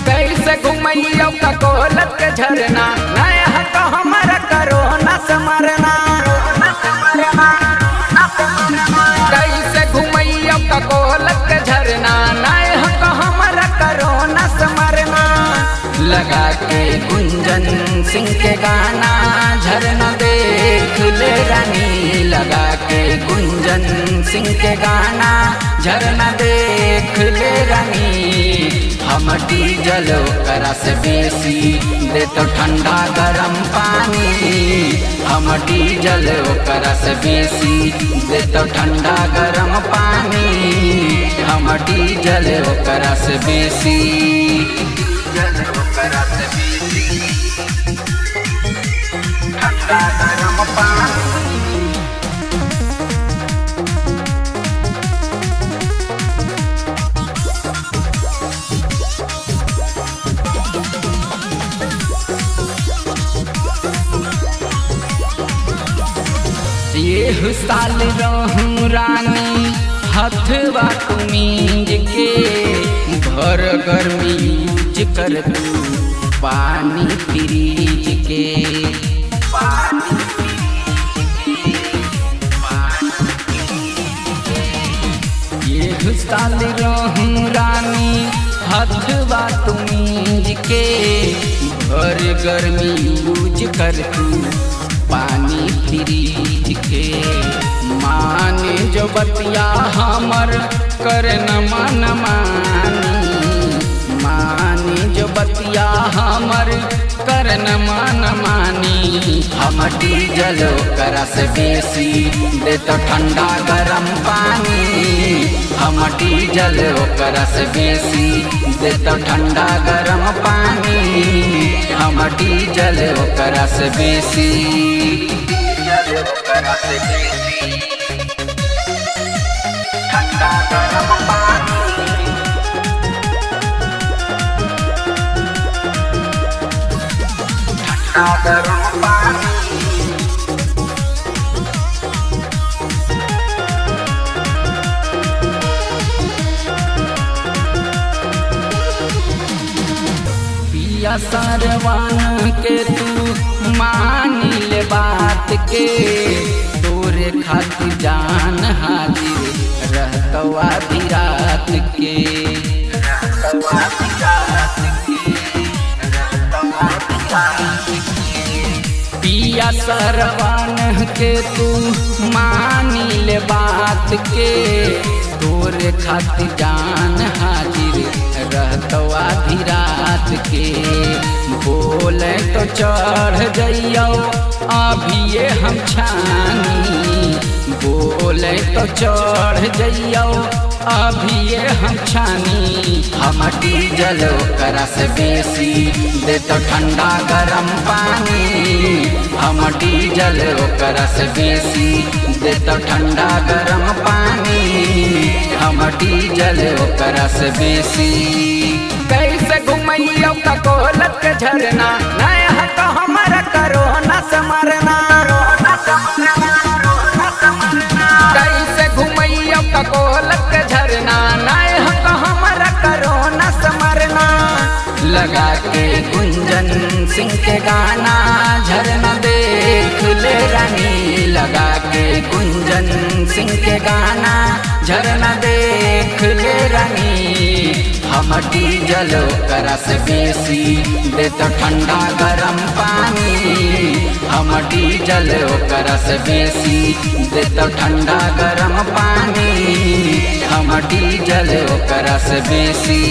कैसे घुमैया ककोलत के झरना नया तो हमारा करो न समरना। कैसे घुमैया ककोलत के झरना नया तो हमारा करो न समरना। लगा के गुंजन सिंह के गाना झरना देख ले रानी। लगा के गुंजन सिंह के गाना झरना देख ले रानी। हम डीजल ओकरा से बेसी दे तो ठंडा गरम पानी। हम डीजल ओकरा से बेसी दे तो ठंडा गरम पानी। हम डीजल ओकरा से बेसी ठंडा गरम पानी। ये साल रहूं रानी हथवा कुमीज के भर गर्मी यूज कर तू पानी फ्रीज के। ये साल रहूं रानी हथवा कुमीज के भर गर्मी यूज कर तू पानी फ्रीज के। माने जो बतिया हमर कर न मन मानी। माने जो बतिया हमर कर न मन मानी। हम डीजल ओकरा से बेसी दे तो ठंडा गरम पानी। हम डीजल ओकरा से बेसी दे तो ठंडा गरम पानी। हम डीजल ओकरा से बेसी ठंडा गरम पानी। ठंडा गरम पानी। पिया सरवान के तू मानी ले बात के। तोरे खातिर जान हाजिर रहतो आधी रात के। पिया सरवान के तू मानी ले बात के। तोरे खातिर जान हाजिर रहतो आधी रात के। बोले तो चढ़ जइयो अभी ये हम छानी। बोले तो चढ़ जइयो अभी ये हम छानी। हम डीजल ओकरा से बेसी दे तो ठंडा गरम पानी। हम डीजल ओकरा से बेसी दे तो ठंडा गरम पानी। हम डीजल ओकरा से बेसी। कैसे घुमैया ककोलत के झरना नया तो हमारा करो न समरना। कैसे घुमैया ककोलत के झरना नया तो हमारा करो न समरना। लगा के गुंजन सिंह के गाना झरना देख ले रानी। लगा के गुंजन सिंह के गाना झरना देख ले रानी। हम डीजल ओकरा से बेसी दे तो ठंडा गरम पानी। हम डीजल ओकरा से बेसी दे तो ठंडा गरम पानी। हम डीजल ओकरा से बेसी